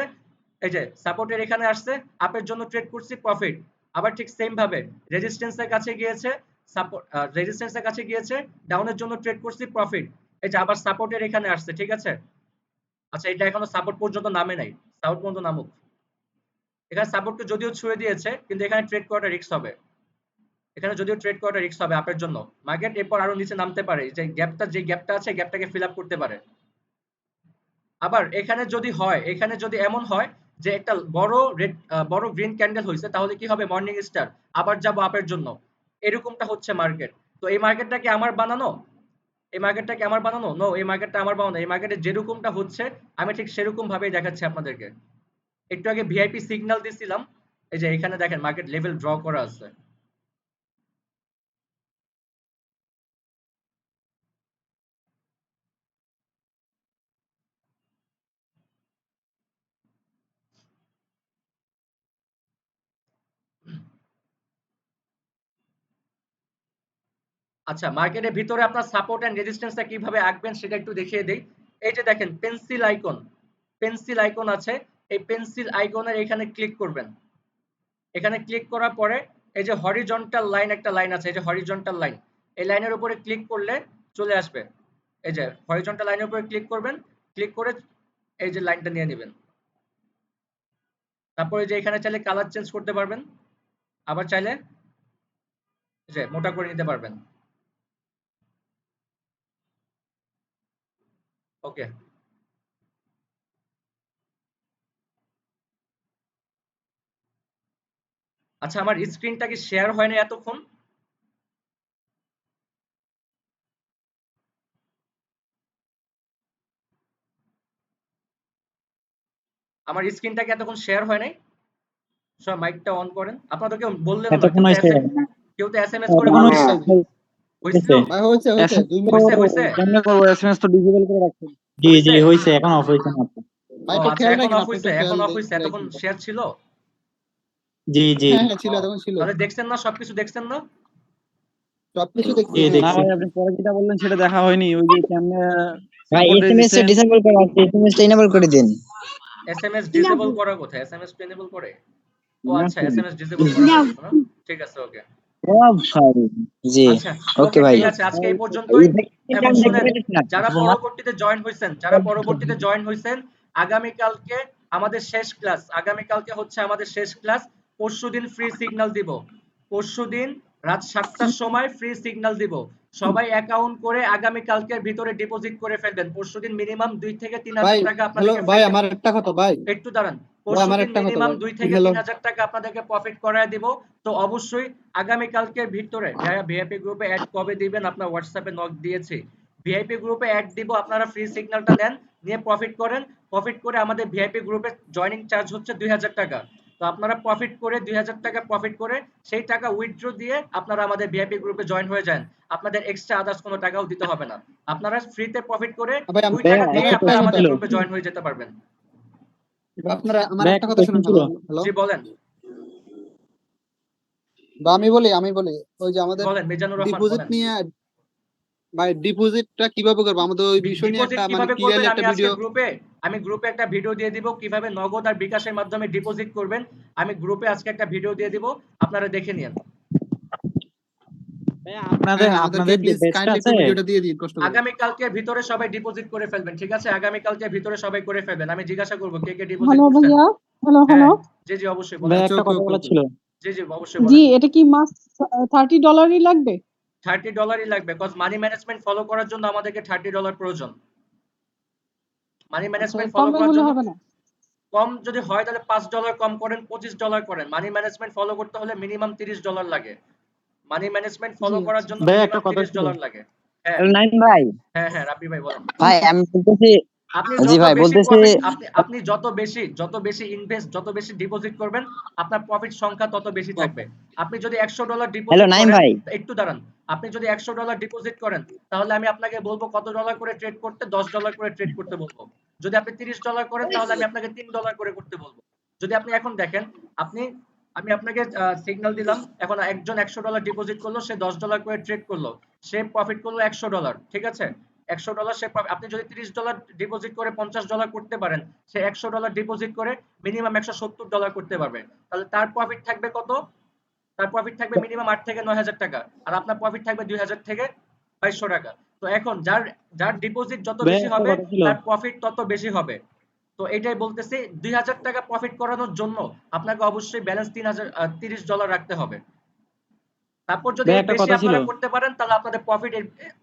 এই যে সাপোর্টের এখানে আসছে, আপের জন্য ট্রেড করছি, প্রফিট। আবার ঠিক সেম ভাবে রেজিস্ট্যান্সের কাছে গিয়েছে, রেজিস্ট্যান্সের কাছে গিয়েছে, ডাউনের জন্য ট্রেড করছি, প্রফিট। এই যে আবার সাপোর্টের এখানে আসছে। ঠিক আছে, আচ্ছা এটা এখনো সাপোর্ট পর্যন্ত নামে নাই, সাপোর্ট পর্যন্ত নামুক। এখানে সাপোর্টকে যদিও ছুঁয়ে দিয়েছে, কিন্তু এখানে ট্রেড করাটা রিস্ক হবে। এখানে যদিও ট্রেড করাটা রিস্ক হবে আপের জন্য। মার্কেট এরপর আরো নিচে নামতে পারে, যে গ্যাপটা আছে, গ্যাপটাকে ফিল আপ করতে পারে। আবার এখানে যদি এমন হয় যে একটা বড় গ্রিন ক্যান্ডেল হয়েছে, তাহলে কি হবে? মর্নিং স্টার, আবার যাব আপের জন্য। এরকমটা হচ্ছে মার্কেট। তো এই মার্কেটটা কি আমার বানানো? নো, এই মার্কেটটা আমার বানানো। এই মার্কেটে যেরকমটা হচ্ছে আমি ঠিক সেরকম ভাবেই দেখাচ্ছি আপনাদেরকে। একটু আগে ভিআইপি সিগন্যাল দিছিলাম, এই যে এখানে দেখেন মার্কেট লেভেল ড্র করা আছে। আচ্ছা, মার্কেটের ভিতরে আপনার সাপোর্ট এন্ড রেজিস্ট্যান্সটা কিভাবে আঁকবেন সেটা একটু দেখিয়ে দেই। এই যে দেখেন পেন্সিল আইকন আছে, এই পেন্সিল আইকনের এখানে ক্লিক করবেন। এখানে ক্লিক করার পরে এই যে হরিজন্টাল লাইন, একটা লাইন আছে, এই যে হরিজন্টাল লাইন, এই লাইনের উপরে ক্লিক করলে চলে আসবে। এই যে হরিজন্টাল লাইনের উপরে ক্লিক করবেন, ক্লিক করে এই যে লাইনটা নিয়ে নেবেন। তারপরে যে এখানে চাইলে কালার চেঞ্জ করতে পারবেন, আবার চাইলে যে মোটা করে নিতে পারবেন। ওকে, আচ্ছা আমার স্ক্রিনটা কি শেয়ার হয় না এতক্ষণ? আমার স্ক্রিনটা কি এতক্ষণ শেয়ার হয় নাই? সব মাইকটা অন করেন। আপনাদেরকে বললেন না, এতক্ষণ হয়েছে কেউ তো এসএমএস করে বললেন না। হইছিল? ভাই হয়েছে 2 মিনিট হইছে? কেমনে করবো? এসএমএস তো ডিসেবল করে রাখছেন। জি জি হইছে? হয়েছে, এখন অফ হয়েছে মাত্র। ভাই ও একটু আচ্ছা, খেয়াল এখন রাখেন, অফ আপনি হইছে, একটু খেয়াল এতক্ষণ রাখেন। শেয়ার ছিল? জি জি হ্যাঁ হ্যাঁ ছিল, ও, তখন ছিল, তাহলে দেখছেন না, সবকিছু দেখছেন না? সবকিছু দেখছি। জি হ্যাঁ না ভাই, আপনি পরে যেটা বললেন সেটা দেখা হয়নি। ওই যে কেমনে ভাই সাপোর্ট এসএমএস টা রেজিস্ট্যান্স। ডিসেবল করা আছে, এসএমএস টা এনেবল করে দিন। এসএমএস ডিসেবল করা কোথায়? এসএমএস তো এনেবল করে। ও আচ্ছা, এসএমএস ডিসেবল করা হয়েছে না? ঠিক আছে, ওকে। জি, আচ্ছা, ওকে ওকে ভাই। ঠিক আছে, আজকে এই পর্যন্তই। এবং শুনেন, যারা পরবর্তীতে জয়েন হইছেন, আগামীকালকে আমাদের শেষ ক্লাস। আগামীকালকে হচ্ছে আমাদের শেষ ক্লাস। পরশুদিন ফ্রি সিগন্যাল দিব। পরশুদিন রাত 7টার সময় ফ্রি সিগন্যাল দিব। সবাই অ্যাকাউন্ট করে আগামীকালকের ভিতরে ডিপোজিট করে ফেলবেন। পরশুদিন মিনিমাম 2 থেকে 3000 ভাই, টাকা হ্যালো আপনাদেরকে ভাই, ফ্রি, আমার একটা কথা ভাই। একটু দাঁড়ান। ভাই আমার পরশুদিন একটা কথা মিনিমাম ভাই। 2 থেকে হ্যালো 3000 টাকা আপনাদেরকে প্রফিট করায় দিব। তো অবশ্যই আগামীকালকের ভিতরে যারা ভিআইপি গ্রুপে অ্যাড কবে দিবেন, আপনার হোয়াটসঅ্যাপে নক দিয়েছি। ভিআইপি গ্রুপে অ্যাড দিব, আপনারা ফ্রি সিগন্যালটা নেন, নিয়ে প্রফিট করেন। প্রফিট করে আমাদের ভিআইপি গ্রুপে জয়েনিং চার্জ হচ্ছে 2000 টাকা। তো আপনারা প্রফিট করে 2000 টাকা প্রফিট করে সেই টাকা উইথড্র দিয়ে আপনারা আমাদের ভিআইপি গ্রুপে জয়েন হয়ে যান। আপনাদের এক্সট্রা আদার্স কোনো টাকাও দিতে হবে না। আপনারা ফ্রিতে প্রফিট করে ভাই, 2 টাকা আমার দিয়ে একটা আপনারা কথা আমাদের ছিল। গ্রুপে জয়েন হয়ে যেতে পারবেন। আপনারা আমার ভাই একটা একটা কথা কোশ্চেন শুনুন। ছিল। হ্যালো হ্যালো জি বলেন, বা আমি বলি ওই যে আমাদের মিজানুর রহমান ডিপোজিট বলেন। নিয়ে, ভাই ডিপোজিটটা কিভাবে করবো আমাদের ওই বিষয় নিয়ে ডিপোজিট একটা মানে কিভাবে করবেন ক্লিয়ারলি আমি একটা আজকে ভিডিও। গ্রুপে একটা ভিডিও দিয়ে দিব, কিভাবে নগদ আর বিকাশের মাধ্যমে ডিপোজিট করবেন। আমি গ্রুপে আজকে একটা ভিডিও দিয়ে দিব, আপনারা দেখে নিন। ভাইয়া আপনাদের আপনাদের প্লিজ বেস্ট কাইন্ডলি আছে একটু ভিডিওটা দিয়ে দিন কষ্ট করে। আগামীকালকের ভিতরে সবাই ডিপোজিট করে ফেলবেন, ঠিক আছে? আগামীকালকের ভিতরে সবাই করে ফেলবেন। আমি জিজ্ঞাসা করব কে কে ডিপোজিট হ্যালো করছেন। ভাইয়া, হ্যালো হ্যাঁ হ্যালো। জি জি অবশ্যই ভাই বলেন। একটা কথা বলার ছিল। জি জি অবশ্যই জি, বলেন। এটা কি মাস $30 লাগবে? $30 লাগবে, কজ মানি ম্যানেজমেন্ট ফলো করার জন্য আমাদেরকে $30 প্রয়োজন। মানি আচ্ছা, ম্যানেজমেন্ট ফলো কমে করার হলে জন্য হবে না? কম যদি হয় তাহলে $5 কম করেন, $25 করেন। মানি ম্যানেজমেন্ট ফলো করতে হলে মিনিমাম $30 লাগে। মানি ম্যানেজমেন্ট জি ফলো করার আচ্ছা। জন্য ভাই একটা মিনিমাম কথা ছিল। $30 লাগে। হ্যাঁ নাইম ভাই, হ্যাঁ হ্যাঁ রাব্বি ভাই বলেন। ভাই আমি বলতেছি, আপনি জি যত ভাই বেশি বলতেছি, প্রফিট আপনি যত বেশি ইনভেস্ট, যত বেশি ডিপোজিট করবেন, আপনার প্রফিট সংখ্যা তত বেশি থাকবে। আপনি যদি $100 হ্যালো ডিপোজিট নাইম করেন, ভাই, একটু দাঁড়ান, আপনি যদি $100 ডিপোজিট করেন তাহলে আমি আপনাকে বলবো কত ডলার করে ট্রেড করতে, $10 করে ট্রেড করতে বলবো। যদি আপনি $30 করেন তাহলে আমি আপনাকে $3 করে করতে বলবো। যদি আপনি এখন দেখেন, আপনি আমি আপনাকে সিগন্যাল দিলাম, এখন একজন $100 ডিপোজিট করলো, সে $10 করে ট্রেড করলো, সে প্রফিট করলো $100, ঠিক আছে? $100 সে আপনি যদি $30 ডিপোজিট করে $50 করতে পারেন, সে $100 ডিপোজিট করে মিনিমাম $170 করতে পারবে। তাহলে তার প্রফিট থাকবে কত? তার প্রফিট থাকবে মিনিমাম 8 থেকে 9,000 টাকা, আর আপনার প্রফিট থাকবে 2,000 থেকে 2,200 টাকা। তো এখন যার যার ডিপোজিট যত ভাই বেশি একটা হবে কথা ছিল। তার প্রফিট তত বেশি হবে। তো এটাই বলতেছি, 2,000 টাকা প্রফিট করানোর জন্য আপনাকে অবশ্যই ব্যালেন্স $30 রাখতে হবে। তারপর যদি ভাই এর একটা বেশি কথা ছিল। আপনারা করতে পারেন তাহলে আপনাদের প্রফিট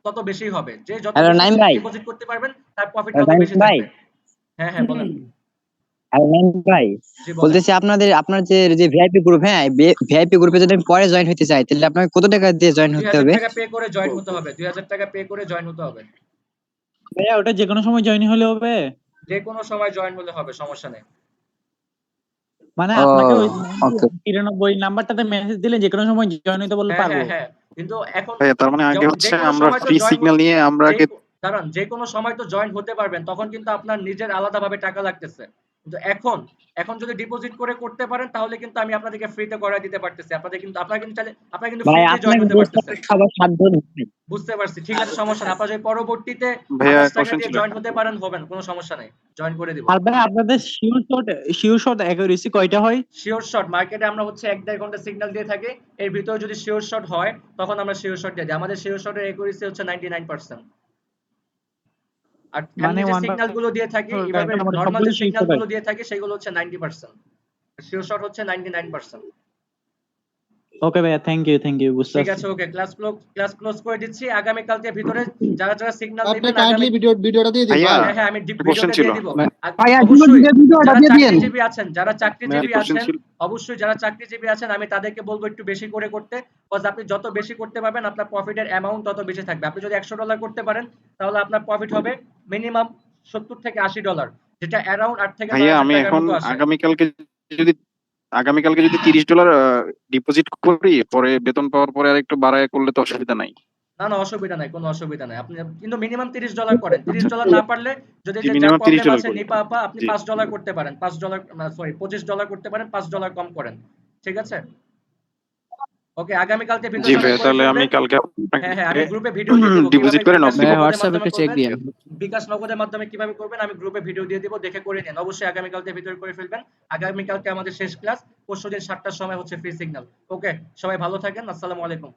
তত বেশি হবে। যে যত হ্যালো বেশি নাইম ভাই, ডিপোজিট করতে পারবেন তার প্রফিট হ্যালো তত নাইম বেশি ভাই, থাকবে। হ্যাঁ হ্যাঁ বলেন। হ্যালো নাইম ভাই, জি বলেন। বলতেছি আপনার যে যে ভিআইপি গ্রুপ, হ্যাঁ ভিআইপি গ্রুপে যদি আমি পরে জয়েন হতে চাই তাহলে আপনাকে কত টাকা দিয়ে জয়েন হতে 2,000 হবে? টাকা পে করে জয়েন হতে হবে। 2,000 টাকা পে করে জয়েন হতে হবে। ভাইয়া ওটা যে কোনো সময় জয়েন হলে হবে? যে কোনো সময় জয়েন হলে হবে, সমস্যা নেই। মানে ও, আপনাকে ওই ওকে 93 নাম্বারটাতে মেসেজ দিলে যে কোনো সময় জয়েন হতে বললে হ্যাঁ পারবো? হ্যাঁ হ্যাঁ, কিন্তু এখন ভাইয়া তার মানে আগে যে হচ্ছে কোনো আমরা সময় তো ফ্রি জয়েন, সিগন্যাল নিয়ে আমরা যে আগে দাঁড়ান, যে কোনো সময় তো জয়েন হতে পারবেন, তখন কিন্তু আপনার নিজের আলাদাভাবে টাকা লাগতেছে। কিন্তু এখন এখন যদি ডিপোজিট করে করতে পারেন তাহলে কিন্তু আমি আপনাদেরকে ফ্রিতে করায় দিতে পারতেছি। আপনারা কিন্তু ভাই, ফ্রিতে জয়েন আপনাকে হতে বুঝতে পারতেছেন। হবে সবার সাধ্য নেই। বুঝতে পারছি, ঠিক আছে, সমস্যা নেই। আপনারা যদি পরবর্তীতে ভাইয়া ২৫ টাকা কোশ্চেন দিয়ে ছিল জয়েন একটা। হতে পারেন, হবেন, কোনো সমস্যা নেই, জয়েন করে দিব। আর ভাই আপনাদের শিওর শট অ্যাকুরেসি কয়টা হয়? শিওর শট মার্কেটে আমরা হচ্ছে 1-1.5 ঘন্টা সিগন্যাল দিয়ে থাকি। এর ভিতরে যদি শিওর শট হয় তখন আমরা শিওর শট দিয়ে দিই। আমাদের শিওর শটের একুরেসি হচ্ছে 99%। আর মানে এমনি যে 1 সিগন্যাল গুলো দিয়ে থাকি, এইভাবে আমাদের নরমাল সবগুলো যে শিওর সিগন্যাল শট হয়। গুলো দিয়ে থাকি সেগুলো হচ্ছে 90%। শিওর শট হচ্ছে 99%। ওকে ভাইয়া, থ্যাংক ইউ বুঝতে ঠিক পারছি। আছে, ওকে, ক্লাস ক্লোজ করে দিচ্ছি। আগামী কালকে ভিতরে যারা সিগন্যাল আপনি দিবেন কাইন্ডলি ভিডিওটা দিয়ে দিন ভাইয়া ভাই। হ্যাঁ হ্যাঁ আমি একটা কোশ্চেন ভিডিওটা ছিল। দিয়ে দিব। ভাইয়া অবশ্যই ভিডিওটা যারা দিয়ে দিন। চাকরিজীবী আছেন, ভাইয়া কোশ্চেন ছিল। অবশ্যই যারা চাকরিজীবী আছেন, আমি তাদেরকে বলবো একটু বেশি করে করতে, কজ আপনি যত বেশি করতে পারবেন আপনার প্রফিটের অ্যামাউন্ট তত বেশি থাকবে। আপনি যদি $100 করতে পারেন তাহলে আপনার প্রফিট হবে মিনিমাম $70 থেকে $80, যেটা অ্যারাউন্ড 8 থেকে ভাইয়া 9,000 আমি টাকার এখন মতো আসে। যদি $30 ডিপোজিট করি, পরে বেতন পাওয়ার পরে আর একটু বাড়ায় করলে তো অসুবিধা নাই। না না, অসুবিধা নাই, কোনো অসুবিধা নাই। আপনি কিন্তু মিনিমাম $30 করেন। $30 না পারলে, যদি জি যার মিনিমাম প্রবলেম $30 আছে করি। নিপা আপা, আপনি জি $5 করতে পারেন। $25 করতে পারেন, $5 কম করেন, ঠিক আছে? ওকে, আগামীকালকে ভিতরে জি সবাই ভাইয়া, করে তাহলে আমি ফেলবেন। কালকে হ্যাঁ হ্যাঁ, আমি গ্রুপে ভিডিও দিয়ে দিব ডিপোজিট কিভাবে করে বিকাশ ভাইয়া নগদের হোয়াটসঅ্যাপে মাধ্যমে একটু চেক করবেন, দিয়েন। বিকাশ নগদের মাধ্যমে কিভাবে করবেন আমি গ্রুপে ভিডিও দিয়ে দিব, দেখে করে নেন। অবশ্যই আগামীকালকে ভিতরে করে ফেলবেন। আগামীকালকে আমাদের শেষ ক্লাস, পরশুদিন 7টার সময় হচ্ছে ফ্রি সিগন্যাল। ওকে, সবাই ভালো থাকেন, আসসালামু আলাইকুম।